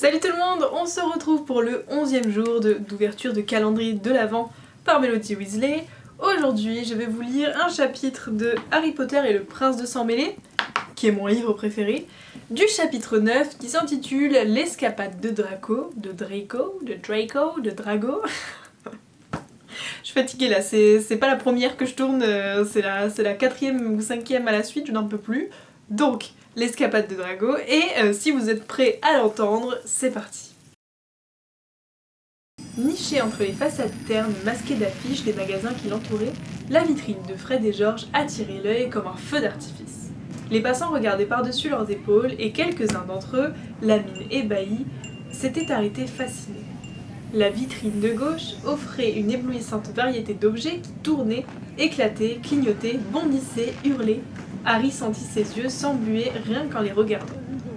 Salut tout le monde, on se retrouve pour le 11e jour d'ouverture de calendrier de l'Avent par Melody Weasley. Aujourd'hui, je vais vous lire un chapitre de Harry Potter et le Prince de Sang Mêlé, qui est mon livre préféré, du chapitre 9 qui s'intitule L'escapade de Draco. Je suis fatiguée là, c'est pas la première que je tourne, c'est la 4e ou 5e à la suite, je n'en peux plus. Donc, l'escapade de Draco, et si vous êtes prêts à l'entendre, c'est parti. Nichée entre les façades ternes masquées d'affiches des magasins qui l'entouraient, la vitrine de Fred et George attirait l'œil comme un feu d'artifice. Les passants regardaient par-dessus leurs épaules et quelques-uns d'entre eux, la mine ébahie, s'étaient arrêtés fascinés. La vitrine de gauche offrait une éblouissante variété d'objets qui tournaient, éclataient, clignotaient, bondissaient, hurlaient. Harry sentit ses yeux s'embuer rien qu'en les regardant.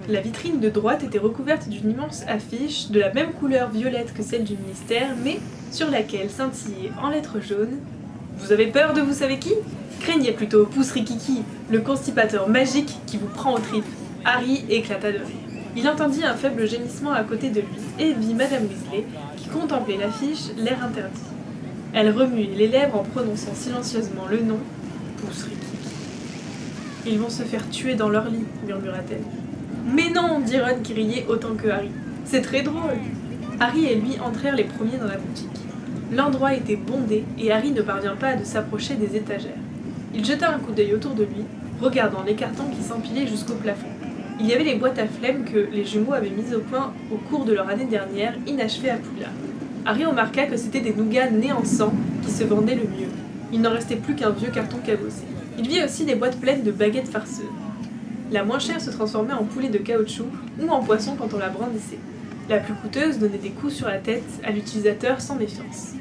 La vitrine de droite était recouverte d'une immense affiche de la même couleur violette que celle du ministère, mais sur laquelle scintillait en lettres jaunes « Vous avez peur de vous savez qui ? Craignez plutôt Poussrikiki, le constipateur magique qui vous prend aux tripes. » Harry éclata de rire. Il entendit un faible gémissement à côté de lui et vit Madame Weasley qui contemplait l'affiche, l'air interdit. Elle remuait les lèvres en prononçant silencieusement le nom « Poussrikiki. » « Ils vont se faire tuer dans leur lit, » murmura-t-elle. « Mais non !» dit Ron qui riait autant que Harry. « C'est très drôle !» Harry et lui entrèrent les premiers dans la boutique. L'endroit était bondé et Harry ne parvint pas à s'approcher des étagères. Il jeta un coup d'œil autour de lui, regardant les cartons qui s'empilaient jusqu'au plafond. Il y avait les boîtes à flemme que les jumeaux avaient mises au point au cours de leur année dernière, inachevées à Poudlard. Harry remarqua que c'étaient des nougats nés en sang qui se vendaient le mieux. Il n'en restait plus qu'un vieux carton cabossé. Il vit aussi des boîtes pleines de baguettes farceuses. La moins chère se transformait en poulet de caoutchouc ou en poisson quand on la brandissait. La plus coûteuse donnait des coups sur la tête à l'utilisateur sans méfiance.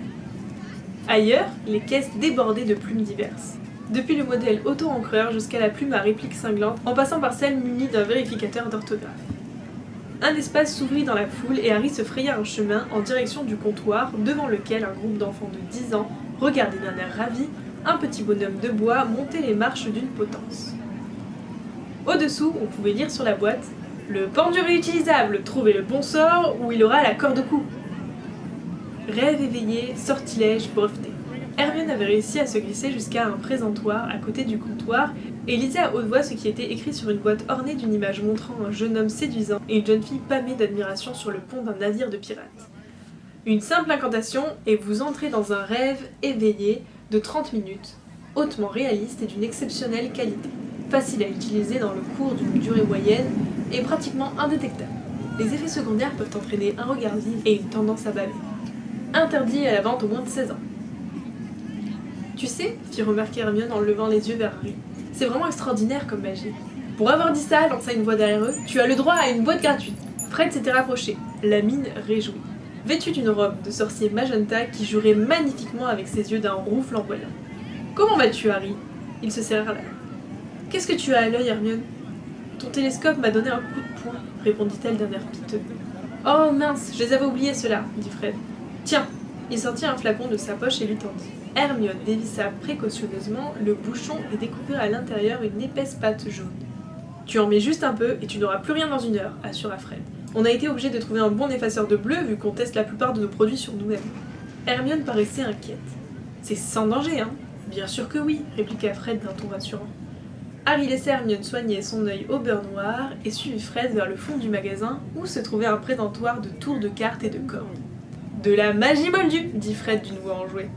Ailleurs, les caisses débordaient de plumes diverses. Depuis le modèle auto-encreur jusqu'à la plume à réplique cinglante, en passant par celle munie d'un vérificateur d'orthographe. Un espace s'ouvrit dans la foule et Harry se fraya un chemin en direction du comptoir devant lequel un groupe d'enfants de 10 ans regardait d'un air ravi un petit bonhomme de bois monter les marches d'une potence. Au-dessous, on pouvait lire sur la boîte « Le pendu réutilisable, trouvez le bon sort ou il aura la corde au cou ». Rêve éveillé, sortilège breveté. Hermione avait réussi à se glisser jusqu'à un présentoir à côté du comptoir et lisait à haute voix ce qui était écrit sur une boîte ornée d'une image montrant un jeune homme séduisant et une jeune fille pâmée d'admiration sur le pont d'un navire de pirates. Une simple incantation et vous entrez dans un rêve éveillé de 30 minutes, hautement réaliste et d'une exceptionnelle qualité, facile à utiliser dans le cours d'une durée moyenne et pratiquement indétectable. Les effets secondaires peuvent entraîner un regard vif et une tendance à baver. Interdit à la vente aux moins de 16 ans. Tu sais, fit remarquer Hermione en levant les yeux vers Harry, c'est vraiment extraordinaire comme magie. Pour avoir dit ça, lança une voix derrière eux, tu as le droit à une boîte gratuite. Fred s'était rapproché, la mine réjouie. Vêtu d'une robe de sorcier magenta qui jurait magnifiquement avec ses yeux d'un roux flamboyant. « Comment vas-tu, Harry ?» Ils se serrèrent là. « Qu'est-ce que tu as à l'œil, Hermione ?»« Ton télescope m'a donné un coup de poing, » répondit-elle d'un air piteux. « Oh mince, je les avais oubliés ceux-là, » dit Fred. « Tiens !» Il sortit un flacon de sa poche et lui tendit. Hermione dévissa précautionneusement le bouchon et découvrit à l'intérieur une épaisse pâte jaune. « Tu en mets juste un peu et tu n'auras plus rien dans une heure, » assura Fred. On a été obligé de trouver un bon effaceur de bleu vu qu'on teste la plupart de nos produits sur nous-mêmes. Hermione paraissait inquiète. C'est sans danger, hein ? Bien sûr que oui, répliqua Fred d'un ton rassurant. Harry laissa Hermione soigner son œil au beurre noir et suivit Fred vers le fond du magasin où se trouvait un présentoir de tours de cartes et de cordes. De la magie moldue, dit Fred d'une voix enjouée.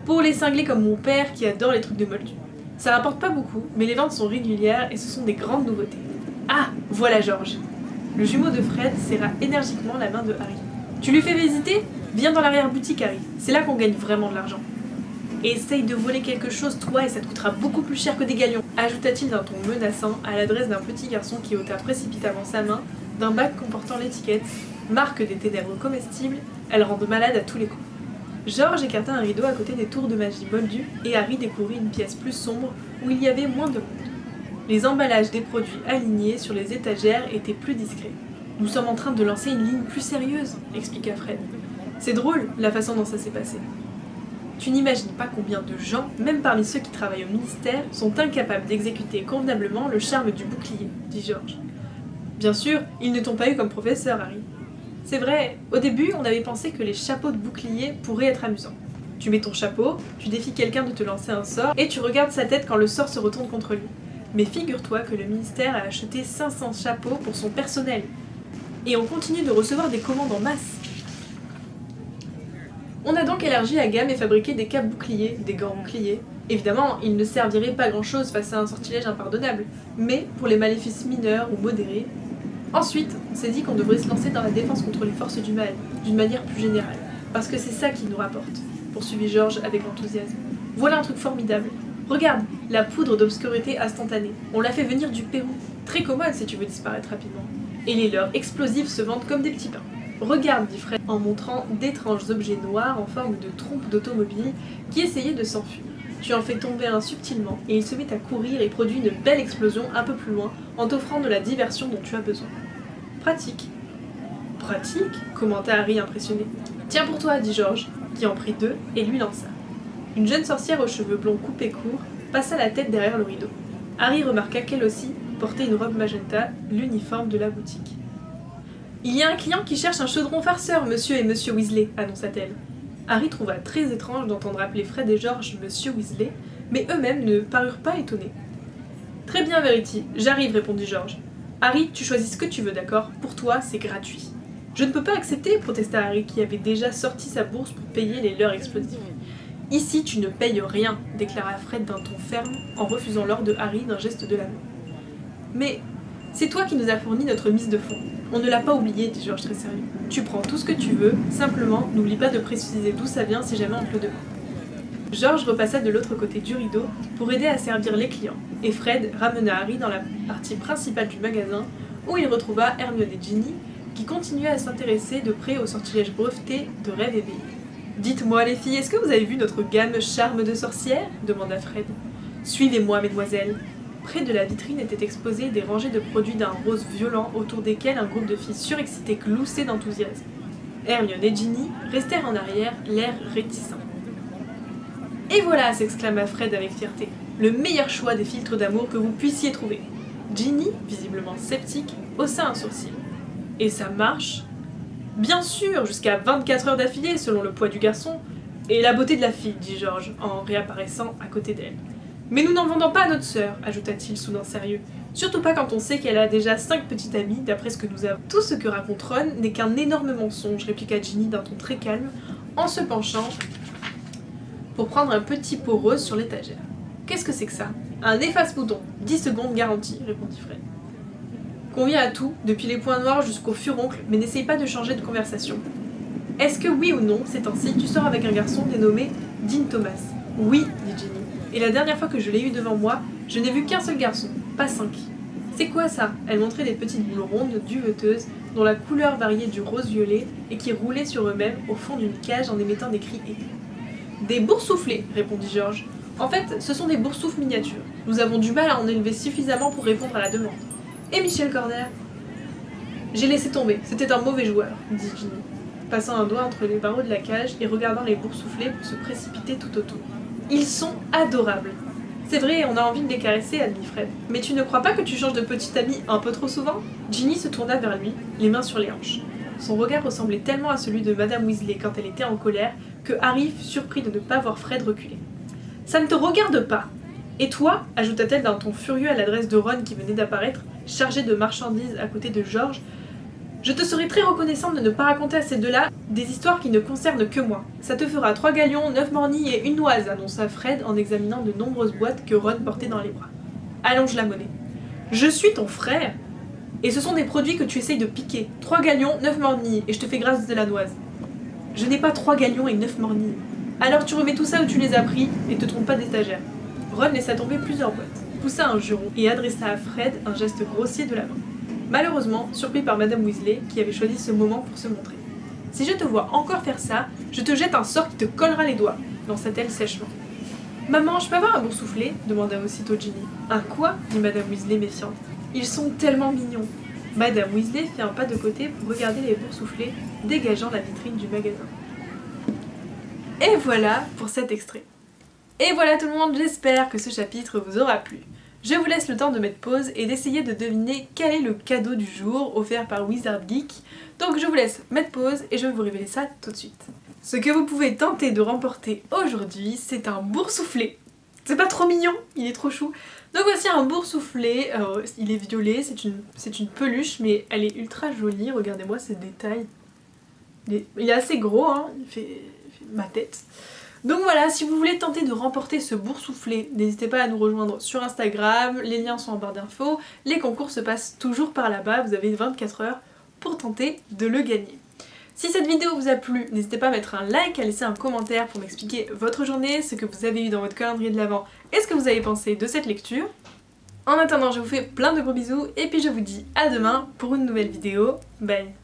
Pour les cinglés comme mon père qui adore les trucs de moldu. Ça rapporte pas beaucoup, mais les ventes sont régulières et ce sont des grandes nouveautés. Ah, voilà George. Le jumeau de Fred serra énergiquement la main de Harry. « Tu lui fais visiter ? Viens dans l'arrière-boutique, Harry. C'est là qu'on gagne vraiment de l'argent. »« Et essaye de voler quelque chose, toi, et ça te coûtera beaucoup plus cher que des galions » ajouta-t-il d'un ton menaçant à l'adresse d'un petit garçon qui ôta précipitamment sa main d'un bac comportant l'étiquette « Marque des ténèbres comestibles, elles rendent malade à tous les coups. » George écarta un rideau à côté des tours de magie moldus et Harry découvrit une pièce plus sombre où il y avait moins de monde. Les emballages des produits alignés sur les étagères étaient plus discrets. « Nous sommes en train de lancer une ligne plus sérieuse, » expliqua Fred. « C'est drôle, la façon dont ça s'est passé. Tu n'imagines pas combien de gens, même parmi ceux qui travaillent au ministère, sont incapables d'exécuter convenablement le charme du bouclier, » dit George. « Bien sûr, ils ne t'ont pas eu comme professeur, Harry. » C'est vrai, au début, on avait pensé que les chapeaux de bouclier pourraient être amusants. Tu mets ton chapeau, tu défies quelqu'un de te lancer un sort, et tu regardes sa tête quand le sort se retourne contre lui. Mais figure-toi que le ministère a acheté 500 chapeaux pour son personnel. Et on continue de recevoir des commandes en masse. On a donc élargi la gamme et fabriqué des capes boucliers, des gants boucliers. Évidemment, ils ne serviraient pas à grand chose face à un sortilège impardonnable, mais pour les maléfices mineurs ou modérés. Ensuite, on s'est dit qu'on devrait se lancer dans la défense contre les forces du mal, d'une manière plus générale, parce que c'est ça qui nous rapporte, poursuivit Georges avec enthousiasme. Voilà un truc formidable. Regarde, la poudre d'obscurité instantanée. On l'a fait venir du Pérou. Très commode si tu veux disparaître rapidement. Et les leurres explosifs se vendent comme des petits pains. Regarde, dit Fred en montrant d'étranges objets noirs en forme de trompes d'automobile qui essayaient de s'enfuir. Tu en fais tomber un subtilement et il se met à courir et produit une belle explosion un peu plus loin en t'offrant de la diversion dont tu as besoin. Pratique. Pratique, commenta Harry impressionné. Tiens pour toi, dit Georges, qui en prit deux et lui lança. Une jeune sorcière aux cheveux blonds coupés courts passa la tête derrière le rideau. Harry remarqua qu'elle aussi portait une robe magenta, l'uniforme de la boutique. Il y a un client qui cherche un chaudron farceur, monsieur et monsieur Weasley, annonça-t-elle. Harry trouva très étrange d'entendre appeler Fred et George monsieur Weasley, mais eux-mêmes ne parurent pas étonnés. Très bien, Verity, j'arrive, répondit George. Harry, tu choisis ce que tu veux, d'accord? Pour toi, c'est gratuit. Je ne peux pas accepter, protesta Harry, qui avait déjà sorti sa bourse pour payer les leurres explosifs. Ici, tu ne payes rien, déclara Fred d'un ton ferme, en refusant l'or de Harry d'un geste de la main. Mais c'est toi qui nous as fourni notre mise de fonds. On ne l'a pas oublié, dit George très sérieux. Tu prends tout ce que tu veux, simplement n'oublie pas de préciser d'où ça vient si jamais on te le demande. George repassa de l'autre côté du rideau pour aider à servir les clients, et Fred ramena Harry dans la partie principale du magasin où il retrouva Hermione et Ginny qui continuaient à s'intéresser de près au sortilège breveté de Rêve éveillé. Dites-moi les filles, est-ce que vous avez vu notre gamme charme de sorcière demanda Fred. Suivez-moi, mesdemoiselles. Près de la vitrine étaient exposées des rangées de produits d'un rose violent autour desquels un groupe de filles surexcitées gloussaient d'enthousiasme. Hermione et Ginny restèrent en arrière, l'air réticent. Et voilà, s'exclama Fred avec fierté, le meilleur choix des filtres d'amour que vous puissiez trouver. Ginny, visiblement sceptique, haussa un sourcil. Et ça marche? Bien sûr, jusqu'à 24 heures d'affilée selon le poids du garçon. Et la beauté de la fille, dit George, en réapparaissant à côté d'elle. Mais nous n'en vendons pas à notre sœur, ajouta-t-il soudain sérieux. Surtout pas quand on sait qu'elle a déjà 5 petites amies, d'après ce que nous avons. Tout ce que raconte Ron n'est qu'un énorme mensonge, répliqua Ginny d'un ton très calme, en se penchant pour prendre un petit pot rose sur l'étagère. Qu'est-ce que c'est que ça? Un efface-bouton, 10 secondes garantie, répondit Fred. Conviens à tout, depuis les points noirs jusqu'au furoncle, mais n'essaye pas de changer de conversation. Est-ce que oui ou non, ces temps-ci, tu sors avec un garçon dénommé Dean Thomas? Oui, dit Ginny. Et la dernière fois que je l'ai eu devant moi, je n'ai vu qu'un seul garçon, pas 5. C'est quoi ça? Elle montrait des petites boules rondes, duveteuses, dont la couleur variait du rose-violet et qui roulaient sur eux-mêmes au fond d'une cage en émettant des cris aigus. Des boursouflés, répondit George. En fait, ce sont des boursoufles miniatures. Nous avons du mal à en élever suffisamment pour répondre à la demande. Et Michel Corner? J'ai laissé tomber, c'était un mauvais joueur, dit Ginny, passant un doigt entre les barreaux de la cage et regardant les boursouflés pour se précipiter tout autour. Ils sont adorables. C'est vrai, on a envie de les caresser, admit Fred. Mais tu ne crois pas que tu changes de petit ami un peu trop souvent? Ginny se tourna vers lui, les mains sur les hanches. Son regard ressemblait tellement à celui de Madame Weasley quand elle était en colère que Harry fut surpris de ne pas voir Fred reculer. Ça ne te regarde pas. Et toi, ajouta-t-elle d'un ton furieux à l'adresse de Ron qui venait d'apparaître, chargé de marchandises à côté de George, je te serais très reconnaissante de ne pas raconter à ces deux-là des histoires qui ne concernent que moi. Ça te fera 3 galions, 9 mornies et une noise, annonça Fred en examinant de nombreuses boîtes que Ron portait dans les bras. Allonge la monnaie. Je suis ton frère, et ce sont des produits que tu essayes de piquer. 3 galions, 9 mornies, et je te fais grâce de la noise. Je n'ai pas 3 galions et 9 mornies. Alors tu remets tout ça où tu les as pris, et te trompe pas d'étagère. Ron laissa tomber plusieurs boîtes, poussa un juron et adressa à Fred un geste grossier de la main. Malheureusement, surpris par Madame Weasley, qui avait choisi ce moment pour se montrer. « Si je te vois encore faire ça, je te jette un sort qui te collera les doigts », lança-t-elle sèchement. « Maman, je peux avoir un boursouflé ?» demanda aussitôt Ginny. « Un quoi ?» dit Madame Weasley méfiante. « Ils sont tellement mignons !» Madame Weasley fit un pas de côté pour regarder les boursouflés dégageant la vitrine du magasin. Et voilà pour cet extrait. Et voilà tout le monde, j'espère que ce chapitre vous aura plu. Je vous laisse le temps de mettre pause et d'essayer de deviner quel est le cadeau du jour offert par Wizard Geek. Donc je vous laisse mettre pause et je vais vous révéler ça tout de suite. Ce que vous pouvez tenter de remporter aujourd'hui, c'est un boursouflé. C'est pas trop mignon, il est trop chou. Donc voici un boursouflé, il est violet, c'est une peluche mais elle est ultra jolie, regardez-moi ces détails. Il est assez gros, hein, il fait ma tête. Donc voilà, si vous voulez tenter de remporter ce boursouflé, n'hésitez pas à nous rejoindre sur Instagram, les liens sont en barre d'infos, les concours se passent toujours par là-bas, vous avez 24 heures pour tenter de le gagner. Si cette vidéo vous a plu, n'hésitez pas à mettre un like, à laisser un commentaire pour m'expliquer votre journée, ce que vous avez eu dans votre calendrier de l'Avent et ce que vous avez pensé de cette lecture. En attendant, je vous fais plein de gros bisous et puis je vous dis à demain pour une nouvelle vidéo. Bye!